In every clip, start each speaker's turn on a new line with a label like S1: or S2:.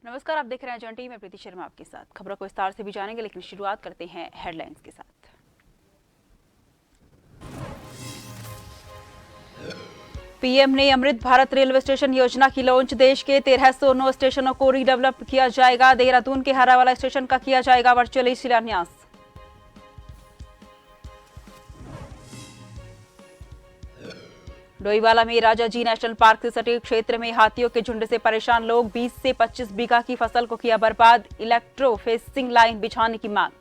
S1: नमस्कार, आप देख रहे हैं जन टीवी में प्रीति शर्मा आपके साथ। खबरों को विस्तार से भी जानेंगे, लेकिन शुरुआत करते हैं हेडलाइंस के साथ। पीएम ने अमृत भारत रेलवे स्टेशन योजना की लॉन्च। देश के 1309 स्टेशनों को रीडेवलप किया जाएगा। देहरादून के हरावाला स्टेशन का किया जाएगा वर्चुअली शिलान्यास। डोईवाला में राजाजी नेशनल पार्क से सटे क्षेत्र में हाथियों के झुंड से परेशान लोग। 20 से 25 बीघा की फसल को किया बर्बाद। इलेक्ट्रो फेंसिंग लाइन बिछाने की मांग।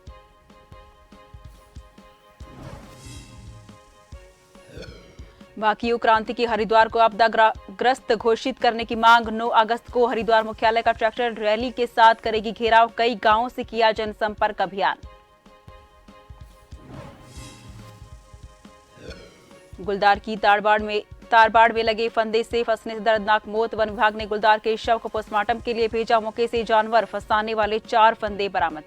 S1: वाकियू क्रांति की हरिद्वार को आपदाग्रस्त घोषित करने की मांग। 9 अगस्त को हरिद्वार मुख्यालय का ट्रैक्टर रैली के साथ करेगी घेराव। कई गांवों से किया जनसंपर्क अभियान। गुलदार की तारबाड़ में लगे फंदे से फंसने से दर्दनाक मौत। वन विभाग ने गुलदार के शव को पोस्टमार्टम के लिए भेजा। मौके से जानवर फंसाने वाले 4 फंदे बरामद।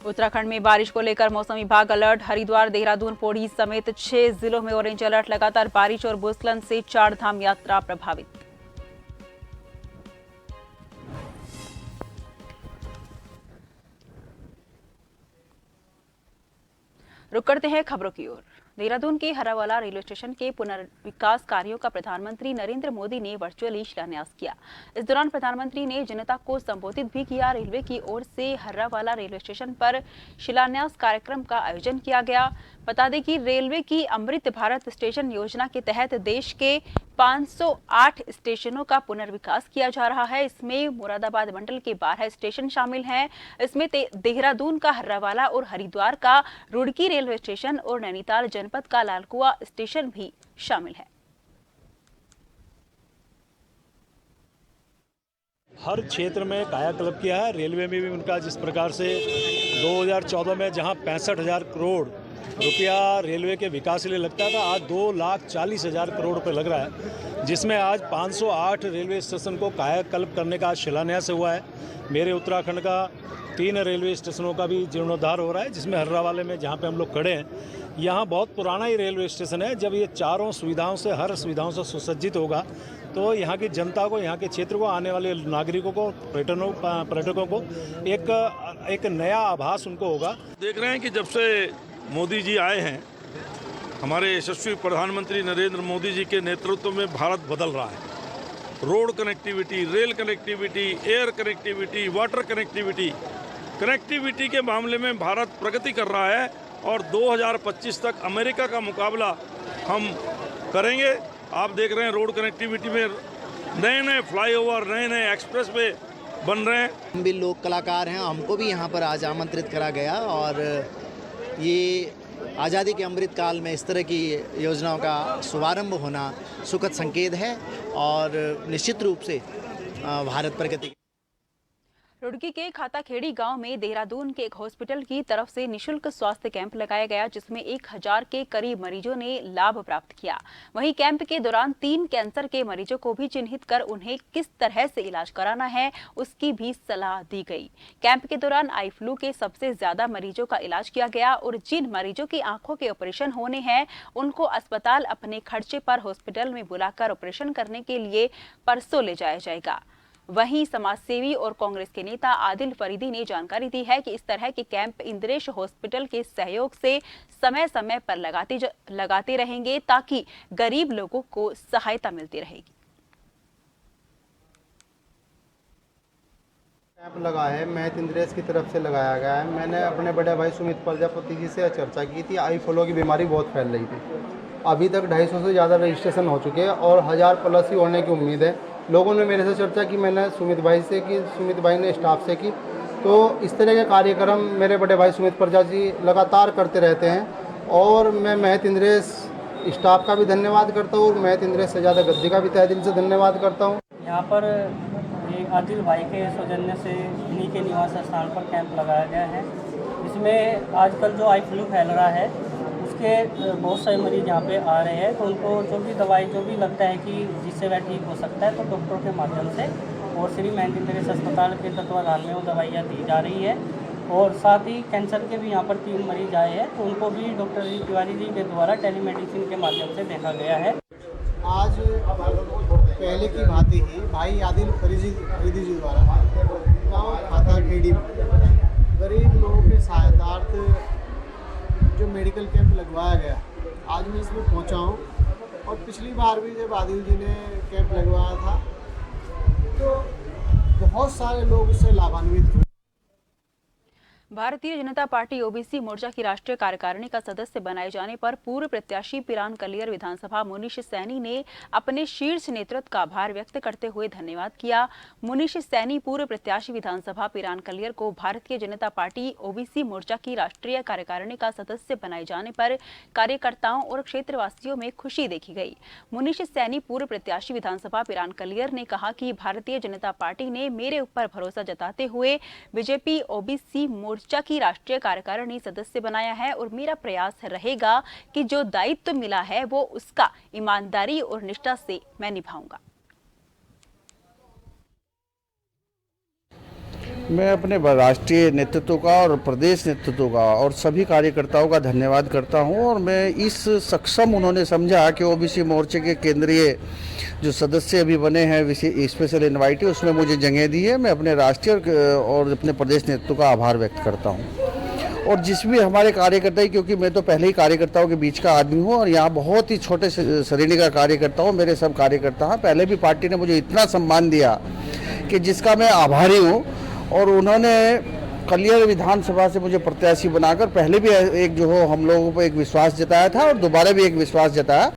S1: उत्तराखंड में बारिश को लेकर मौसम विभाग अलर्ट। हरिद्वार, देहरादून, पौड़ी समेत 6 जिलों में ऑरेंज अलर्ट। लगातार बारिश और भूस्खलन से 4 धाम यात्रा प्रभावित। रुक करते हैं खबरों की ओर। देहरादून के हरावाला रेलवे स्टेशन के पुनर्विकास कार्यों का प्रधानमंत्री नरेंद्र मोदी ने वर्चुअली शिलान्यास किया। इस दौरान प्रधानमंत्री ने जनता को संबोधित भी किया। रेलवे की ओर से हर्रावाला रेलवे स्टेशन पर शिलान्यास कार्यक्रम का आयोजन किया गया। बता दें कि रेलवे की अमृत भारत स्टेशन योजना के तहत देश के 508 स्टेशनों का पुनर्विकास किया जा रहा है। इसमें मुरादाबाद मंडल के 12 स्टेशन शामिल हैं। इसमें देहरादून का हर्रावाला और हरिद्वार का रुड़की रेलवे स्टेशन और नैनीताल जनपद का लालकुआ स्टेशन भी शामिल है।
S2: हर क्षेत्र में कायाकल्प किया है। रेलवे में भी उनका जिस प्रकार से 2014 में जहां 65,000 करोड़ रुपया रेलवे के विकास के लिए लगता था, आज 2,40,000 करोड़ रुपए लग रहा है, जिसमें आज 508 रेलवे स्टेशन को कायाकल्प करने का शिलान्यास हुआ है। मेरे उत्तराखंड का 3 रेलवे स्टेशनों का भी जीर्णोद्धार हो रहा है, जिसमें हर्रावाले में जहाँ पे हम लोग खड़े हैं, यहाँ बहुत पुराना ही रेलवे स्टेशन है। जब ये चारों सुविधाओं से, हर सुविधाओं से सुसज्जित होगा तो यहाँ की जनता को, यहाँ के क्षेत्र को, आने वाले नागरिकों को, पर्यटकों को एक नया आभास उनको होगा।
S3: देख रहे हैं कि जब से मोदी जी आए हैं, हमारे यशस्वी प्रधानमंत्री नरेंद्र मोदी जी के नेतृत्व में भारत बदल रहा है। Road connectivity, rail connectivity, air connectivity, water connectivity के मामले में भारत प्रगति कर रहा है और 2025 तक अमेरिका का मुकाबला हम करेंगे। आप देख रहे हैं रोड कनेक्टिविटी में नए फ्लाईओवर, नए एक्सप्रेस वे बन रहे हैं।
S4: हम भी लोक कलाकार हैं, हमको भी यहाँ पर आज आमंत्रित करा गया और ये आज़ादी के अमृत काल में इस तरह की योजनाओं का शुभारंभ होना सुखद संकेत है और निश्चित रूप से भारत प्रगति।
S1: रुड़की के खाताखेड़ी गांव में देहरादून के एक हॉस्पिटल की तरफ से निशुल्क स्वास्थ्य कैंप लगाया गया, जिसमें 1000 के करीब मरीजों ने लाभ प्राप्त किया। वहीं कैंप के दौरान 3 कैंसर के मरीजों को भी चिन्हित कर उन्हें किस तरह से इलाज कराना है उसकी भी सलाह दी गई। कैंप के दौरान आई फ्लू के सबसे ज्यादा मरीजों का इलाज किया गया और जिन मरीजों की आंखों के ऑपरेशन होने हैं उनको अस्पताल अपने खर्चे पर हॉस्पिटल में बुलाकर ऑपरेशन करने के लिए परसों ले जाया जाएगा। वहीं समाजसेवी और कांग्रेस के नेता आदिल फरीदी ने जानकारी दी है कि इस तरह के कैंप इंद्रेश हॉस्पिटल के सहयोग से समय समय पर लगाते रहेंगे ताकि गरीब लोगों को सहायता मिलती रहेगी।
S5: कैंप लगा है, महत इंद्रेश की तरफ से लगाया गया है। मैंने अपने बड़े भाई सुमित प्रजापति जी से चर्चा की थी। आई फ्लू की बीमारी बहुत फैल रही थी। अभी तक 250 से ज़्यादा रजिस्ट्रेशन हो चुके हैं और 1000 प्लस ही होने की उम्मीद है। लोगों ने मेरे से चर्चा की, मैंने सुमित भाई से की, सुमित भाई ने स्टाफ से की। तो इस तरह के कार्यक्रम मेरे बड़े भाई सुमित प्रजा जी लगातार करते रहते हैं और मैं महत इंद्रेश स्टाफ का भी धन्यवाद करता हूँ और महत इंद्रेश सजादा गद्दी का भी तहे दिल से धन्यवाद करता हूँ।
S6: यहाँ पर ये आदिल भाई के सौजन्य से इन्हीं के निवास स्थान पर कैंप लगाया गया है। इसमें आजकल जो आई फ्लू फैल रहा है के बहुत सारे मरीज यहाँ पे आ रहे हैं, तो उनको जो भी दवाई जो भी लगता है कि जिससे वह ठीक हो सकता है, तो डॉक्टरों के माध्यम से और श्री महेंद्र इंद्रेश अस्पताल के तत्वाधान में वो दवाइयाँ दी जा रही है। और साथ ही कैंसर के भी यहाँ पर 3 मरीज आए हैं, तो उनको भी डॉक्टर तिवारी जी के द्वारा टेलीमेडिसिन के माध्यम से देखा गया है।
S5: आज पहले की भांति ही भाई आदिल फरीदी जी द्वारा गाँव खाता खेड़ी में गरीब लोगों के सहायतार्थ जो मेडिकल कैंप लगवाया गया, आज मैं इसमें पहुंचा हूं। और पिछली बार भी जब आदिल जी ने कैंप लगवाया था तो बहुत सारे लोग उससे लाभान्वित हुए।
S1: भारतीय जनता पार्टी ओबीसी मोर्चा की राष्ट्रीय कार्यकारिणी का सदस्य बनाए जाने पर पूर्व प्रत्याशी पिरान कलियर विधानसभा मुनीश सैनी ने अपने शीर्ष नेतृत्व का आभार व्यक्त करते हुए धन्यवाद किया। मुनीश सैनी पूर्व प्रत्याशी विधानसभा पिरान कलियर को भारतीय जनता पार्टी ओबीसी मोर्चा की राष्ट्रीय कार्यकारिणी का सदस्य बनाए जाने पर कार्यकर्ताओं और क्षेत्रवासियों में खुशी देखी गई। मुनीश सैनी पूर्व प्रत्याशी विधानसभा पिरान कलियर ने कहा कि भारतीय जनता पार्टी ने मेरे ऊपर भरोसा जताते हुए बीजेपी ओबीसी मोर्चा की राष्ट्रीय कार्यकारिणी सदस्य बनाया है और मेरा प्रयास रहेगा कि जो दायित्व मिला है वो उसका ईमानदारी और निष्ठा से मैं निभाऊंगा।
S7: मैं अपने राष्ट्रीय नेतृत्व का और प्रदेश नेतृत्व का और सभी कार्यकर्ताओं का धन्यवाद करता हूं। और मैं इस सक्षम उन्होंने समझा कि ओबीसी मोर्चे के केंद्रीय जो सदस्य अभी बने हैं स्पेशल इनवाइटी, उसमें मुझे जगह दी है। मैं अपने राष्ट्रीय और अपने प्रदेश नेतृत्व का आभार व्यक्त करता हूं। और जिस भी हमारे कार्यकर्ता, क्योंकि मैं तो पहले ही कार्यकर्ताओं के बीच का आदमी हूं और यहाँ बहुत ही छोटे श्रेणी का कार्यकर्ता हूँ, मेरे सब कार्यकर्ता हैं। पहले भी पार्टी ने मुझे इतना सम्मान दिया कि जिसका मैं आभारी हूँ। और उन्होंने कलियर विधानसभा से मुझे प्रत्याशी बनाकर पहले भी एक जो हो हम लोगों पर एक विश्वास जताया था और दोबारा भी एक विश्वास जताया।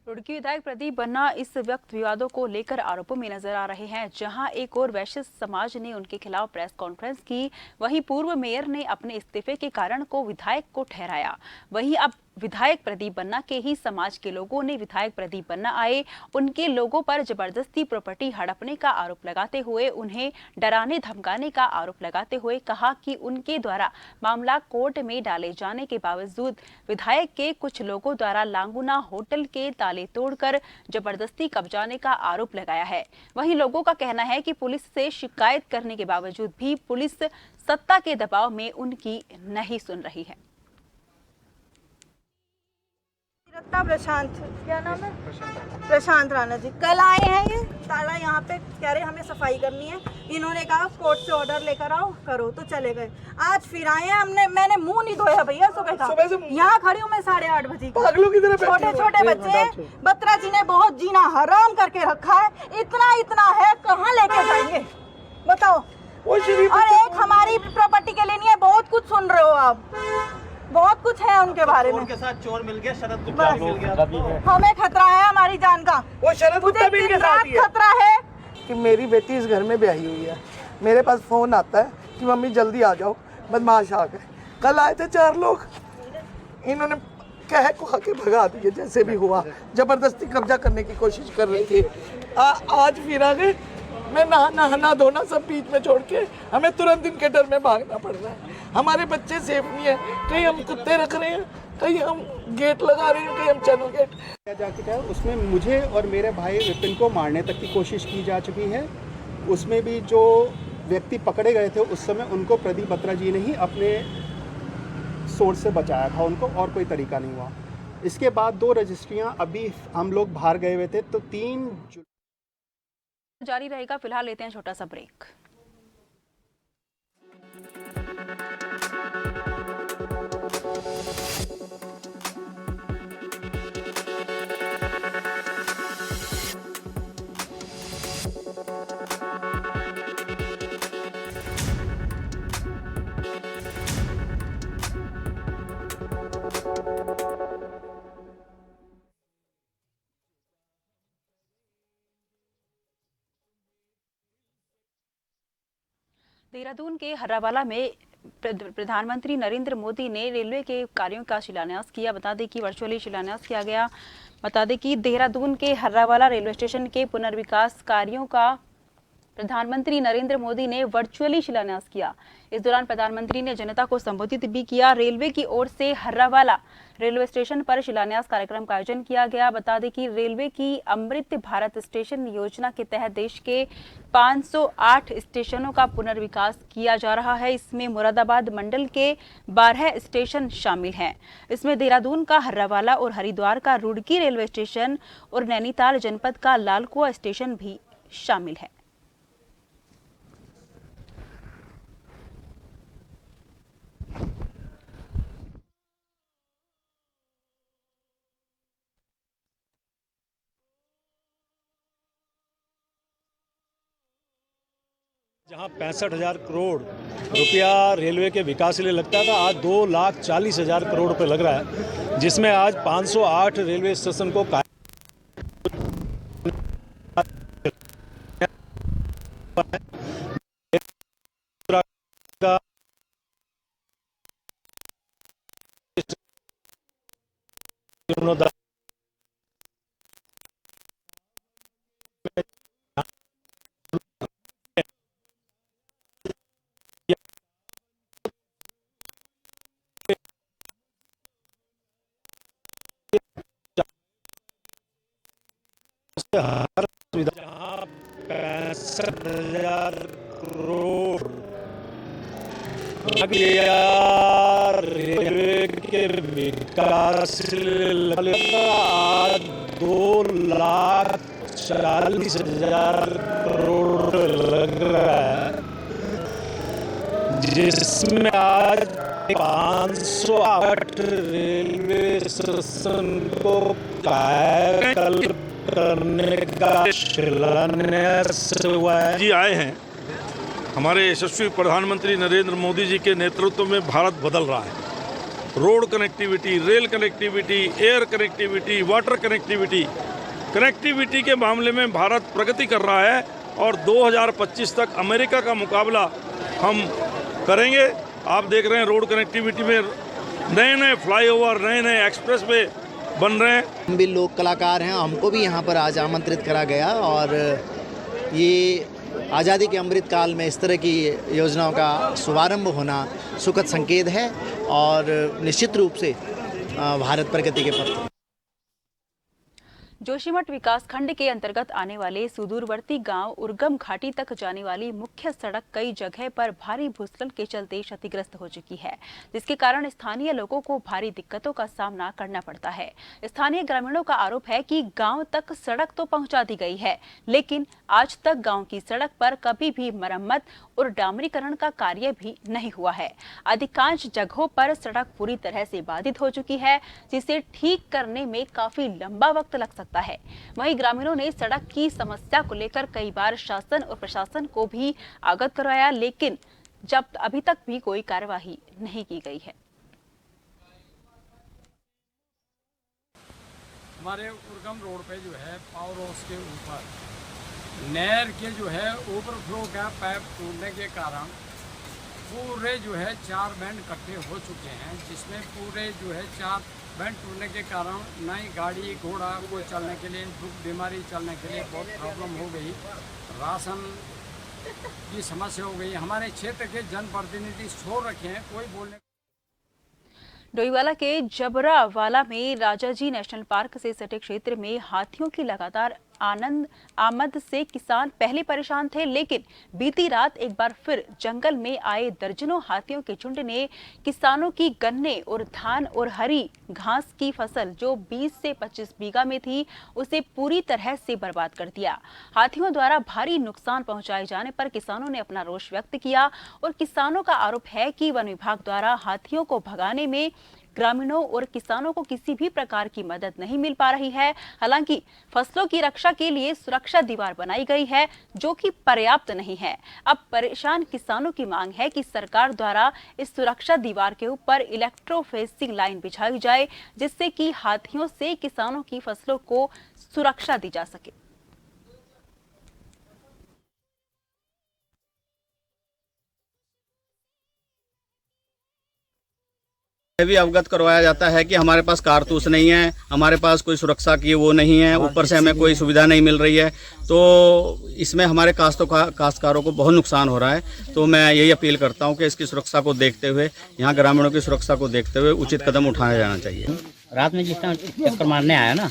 S1: रुड़की विधायक प्रदीप बन्ना इस वक्त विवादों को लेकर आरोपों में नजर आ रहे हैं। जहां एक और वैश्य समाज ने उनके खिलाफ प्रेस कॉन्फ्रेंस की, वहीं पूर्व मेयर ने अपने इस्तीफे के कारण को विधायक को ठहराया। वहीं अब विधायक प्रदीप बन्ना के ही समाज के लोगों ने विधायक प्रदीप बन्ना आए उनके लोगों पर जबरदस्ती प्रॉपर्टी हड़पने का आरोप लगाते हुए उन्हें डराने धमकाने का आरोप लगाते हुए कहा कि उनके द्वारा मामला कोर्ट में डाले जाने के बावजूद विधायक के कुछ लोगों द्वारा लांगुना होटल के ताले तोड़कर जबरदस्ती कब्जाने का आरोप लगाया है। वहीं लोगों का कहना है कि पुलिस से शिकायत करने के बावजूद भी पुलिस सत्ता के दबाव में उनकी नहीं सुन रही है।
S8: प्रशांत, क्या नाम है? प्रशांत राणा जी कल आए हैं। ये ताला यहाँ पे कह रहे हमें सफाई करनी है। इन्होंने कहा कोर्ट से ऑर्डर लेकर आओ, करो, तो चले गए। आज फिर आए हैं। मैंने मुंह नहीं धोया भैया सुबह का। यहाँ खड़ी हूँ मैं 8:30 बजे। छोटे छोटे बच्चे बत्रा जी ने बहुत जीना हराम करके रखा है। इतना है, कहाँ लेके जाएंगे बताओ। और एक हमारी प्रॉपर्टी के लिए नहीं है, बहुत कुछ सुन रहे हो आप, बहुत कुछ है उनके बारे में।
S9: उनके साथ चोर मिल गया, शरद गुप्ता भी मिल गया।
S8: हमें खतरा है हमारी जान का।
S9: वो शरद गुप्ता भी इनके साथ ही है।
S8: खतरा है
S10: कि मेरी बेटी इस घर में ब्याही हुई है। मेरे पास फोन आता है कि मम्मी जल्दी आ जाओ, बदमाश आ गए। कल आए थे 4 लोग, इन्होंने कह को आके भगा दिए जैसे भी हुआ। जबरदस्ती कब्जा करने की कोशिश कर रही थी। आज फिर आ गए। मैं नहाना धोना सब बीच में छोड़ के हमें तुरंत इनके डर में भागना पड़ रहा है। हमारे बच्चे सेफ नहीं है, कहीं हम कुत्ते रख रहे हैं, कहीं हम गेट लगा रहे हैं, कहीं हम चैनल गेट
S11: जा चुका है। उसमें मुझे और मेरे भाई विपिन को मारने तक की कोशिश की जा चुकी है। उसमें भी जो व्यक्ति पकड़े गए थे उस समय उनको प्रदीप बत्रा जी ने ही अपने सोर्स से बचाया था, उनको और कोई तरीका नहीं हुआ। इसके बाद 2 रजिस्ट्रियां अभी हम लोग बाहर गए हुए थे, तो 3
S1: जारी रहेगा। फिलहाल लेते हैं छोटा सा ब्रेक। देहरादून के हर्रावाला में प्रधानमंत्री नरेंद्र मोदी ने रेलवे के कार्यों का शिलान्यास किया। बता दें कि वर्चुअली शिलान्यास किया गया। बता दें कि देहरादून के हर्रावाला रेलवे स्टेशन के पुनर्विकास कार्यों का प्रधानमंत्री नरेंद्र मोदी ने वर्चुअली शिलान्यास किया। इस दौरान प्रधानमंत्री ने जनता को संबोधित भी किया। रेलवे की ओर से हर्रावाला रेलवे स्टेशन पर शिलान्यास कार्यक्रम का आयोजन किया गया। बता दें कि रेलवे की अमृत भारत स्टेशन योजना के तहत देश के 508 स्टेशनों का पुनर्विकास किया जा रहा है। इसमें मुरादाबाद मंडल के 12 स्टेशन शामिल हैं। इसमें देहरादून का हर्रावाला और हरिद्वार का रुड़की रेलवे स्टेशन और नैनीताल जनपद का लालकुआ स्टेशन भी शामिल है।
S2: जहां 65,000 करोड़ रुपया रेलवे के विकास के लिए लगता था, आज 2,40,000 करोड़ रुपए लग रहा है, जिसमें आज 508 रेलवे स्टेशन को हर सुविधा, जहाँ 65,000 करोड़ रेलवे के विकास आज 2,40,000 करोड़ लग रहा है, जिसमें आज 508 रेलवे स्टेशन को कायाकल्प करने का शिलान्यास हुआ है।
S3: जी आए हैं। हमारे यशस्वी प्रधानमंत्री नरेंद्र मोदी जी के नेतृत्व में भारत बदल रहा है। Road connectivity, rail connectivity, air connectivity, water connectivity के मामले में भारत प्रगति कर रहा है और 2025 तक अमेरिका का मुकाबला हम करेंगे। आप देख रहे हैं रोड कनेक्टिविटी में नए फ्लाईओवर, नए एक्सप्रेसवे बन रहे हैं।
S4: हम भी लोक कलाकार हैं, हमको भी यहाँ पर आज आमंत्रित करा गया और ये आज़ादी के अमृत काल में इस तरह की योजनाओं का शुभारंभ होना सुखद संकेत है और निश्चित रूप से भारत प्रगति के पथ।
S1: जोशीमठ विकासखंड के अंतर्गत आने वाले सुदूरवर्ती गांव उर्गम घाटी तक जाने वाली मुख्य सड़क कई जगह पर भारी भूस्खलन के चलते क्षतिग्रस्त हो चुकी है, जिसके कारण स्थानीय लोगों को भारी दिक्कतों का सामना करना पड़ता है। स्थानीय ग्रामीणों का आरोप है कि गांव तक सड़क तो पहुंचा दी गई है, लेकिन आज तक गांव की सड़क पर कभी भी मरम्मत और डामरीकरण का कार्य भी नहीं हुआ है। अधिकांश जगहों पर सड़क पूरी तरह से बाधित हो चुकी है, जिसे ठीक करने में काफी लंबा वक्त लग सकता है। वहीं ग्रामीणों ने सड़क की समस्या को लेकर कई बार शासन और प्रशासन को भी अवगत कराया, लेकिन जब अभी तक भी कोई कार्यवाही नहीं की गई है।
S12: हमारे उर्गम रोड पे जो है पावर हाउस के ऊपर नहर के जो है ओवरफ्लो का पाइप टूटने के कारण पूरे जो है 4 बैंड इकट्ठे हो चुके हैं, जिसमें पूरे जो है 4 बैंड टूटने के कारण नई गाड़ी घोड़ा को चलने के लिए, दुख बीमारी चलने के लिए बहुत प्रॉब्लम हो गई। राशन की समस्या हो गई। हमारे क्षेत्र के जनप्रतिनिधि सो रखे हैं, कोई बोलने।
S1: डोईवाला के जबरावाला में राजाजी नेशनल पार्क से सटे क्षेत्र में हाथियों की लगातार आमद से किसान पहले परेशान थे, लेकिन बीती रात एक बार फिर जंगल में आए दर्जनों हाथियों के झुंड ने किसानों की गन्ने और धान और हरी घास की फसल जो 20 से 25 बीघा में थी, उसे पूरी तरह से बर्बाद कर दिया। हाथियों द्वारा भारी नुकसान पहुंचाए जाने पर किसानों ने अपना रोष व्यक्त किया और किसानों का आरोप है कि वन विभाग द्वारा हाथियों को भगाने में ग्रामीणों और किसानों को किसी भी प्रकार की मदद नहीं मिल पा रही है। हालांकि फसलों की रक्षा के लिए सुरक्षा दीवार बनाई गई है, जो कि पर्याप्त नहीं है। अब परेशान किसानों की मांग है कि सरकार द्वारा इस सुरक्षा दीवार के ऊपर इलेक्ट्रोफेंसिंग लाइन बिछाई जाए, जिससे कि हाथियों से किसानों की फसलों को सुरक्षा दी जा सके।
S13: भी अवगत करवाया जाता है कि हमारे पास कारतूस नहीं है, हमारे पास कोई सुरक्षा की वो नहीं है, ऊपर से हमें कोई सुविधा नहीं मिल रही है। तो इसमें हमारे काश्तकारों को बहुत नुकसान हो रहा है। तो मैं यही अपील करता हूं कि इसकी सुरक्षा को देखते हुए, यहाँ ग्रामीणों की सुरक्षा को देखते हुए उचित कदम उठाया जाना चाहिए।
S6: रात में जिस टाइम चक्कर मारने आया ना,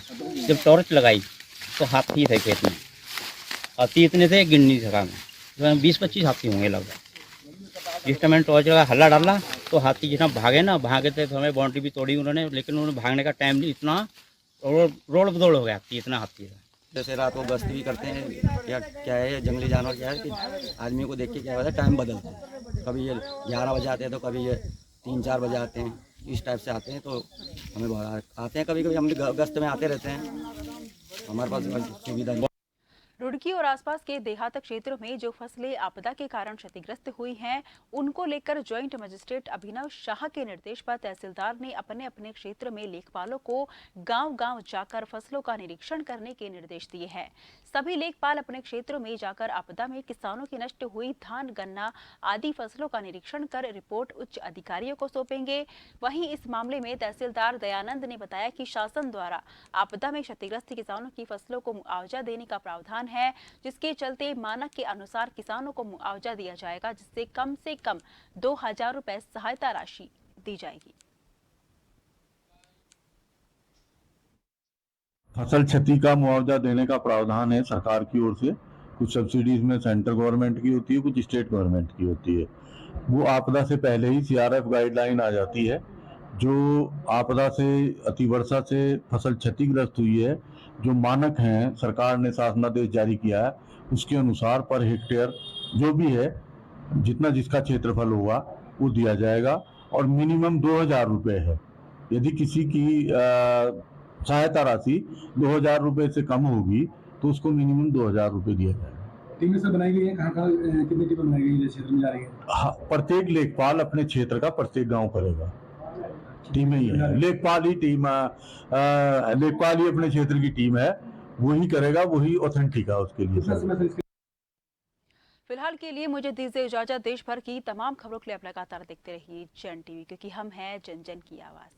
S6: जब टॉर्च लगाई तो हाथी थे खेत में। हाथी इतने थे गिन नहीं सका मैं, 20-25 हाथी होंगे लगभग। जिस टाइम मैंने टॉर्च लगा हल्ला डाला तो हाथी जितना भागे ना, भागे थे तो हमें बाउंड्री भी तोड़ी उन्होंने, लेकिन उन्होंने भागने का टाइम नहीं, इतना रोड बदौड़ हो गया हाथी, इतना हाथी था।
S13: जैसे रात को गश्त भी करते हैं, क्या है जंगली जानवर क्या है कि आदमी को देख के क्या होता है टाइम बदलते हैं। कभी ये 11 बजे आते हैं तो कभी ये 3-4 बजे आते हैं, इस टाइप से आते हैं। तो हमें बहुत आते हैं, कभी कभी हम गश्त में आते रहते हैं, हमारे पास सुविधा।
S1: रुड़की और आसपास के देहात क्षेत्रों में जो फसलें आपदा के कारण क्षतिग्रस्त हुई हैं, उनको लेकर ज्वाइंट मजिस्ट्रेट अभिनव शाह के निर्देश पर तहसीलदार ने अपने अपने क्षेत्र में लेखपालों को गांव-गांव जाकर फसलों का निरीक्षण करने के निर्देश दिए हैं। सभी लेखपाल अपने क्षेत्रों में जाकर आपदा में किसानों की नष्ट हुई धान, गन्ना आदि फसलों का निरीक्षण कर रिपोर्ट उच्च अधिकारियों को सौंपेंगे। वहीं इस मामले में तहसीलदार दयानंद ने बताया कि शासन द्वारा आपदा में क्षतिग्रस्त किसानों की फसलों को मुआवजा देने का प्रावधान है, जिसके चलते मानक के अनुसार किसानों को मुआवजा दिया जाएगा, जिससे कम से कम 2000 रुपए सहायता राशि दी जाएगी।
S14: फसल क्षति का मुआवजा देने का प्रावधान है सरकार की ओर से। कुछ सब्सिडीज में सेंट्रल गवर्नमेंट की होती है, कुछ स्टेट गवर्नमेंट की होती है। वो आपदा से पहले ही सीआरएफ गाइडलाइन आ जाती है। जो आपदा से, अतिवर्षा से फसल क्षतिग्रस्त हुई है, जो मानक हैं सरकार ने शासनादेश जारी किया है, उसके अनुसार पर हेक्टेयर जो भी है, जितना जिसका क्षेत्रफल होगा वो दिया जाएगा। और मिनिमम 2000 रुपये है। यदि किसी की सहायता राशि 2000 रुपये से कम होगी तो उसको मिनिमम 2000 रुपये दिया जाएगा।
S11: टीमें से बनाई गई है, कहाँ कितनी टीमें बनाई गई है क्षेत्र में जा रही है?
S14: हाँ, प्रत्येक लेखपाल अपने क्षेत्र का प्रत्येक गांव करेगा। टीमें ही है, लेखपाल ही अपने क्षेत्र की टीम है, वही करेगा, वही ऑथेंटिक है उसके लिए।
S1: फिलहाल के लिए मुझे दीजिए इजाजत। देश भर की तमाम खबरों के लिए आप लगातार देखते रहिए जन टीवी, क्योंकि हम हैं जन जन की आवाज।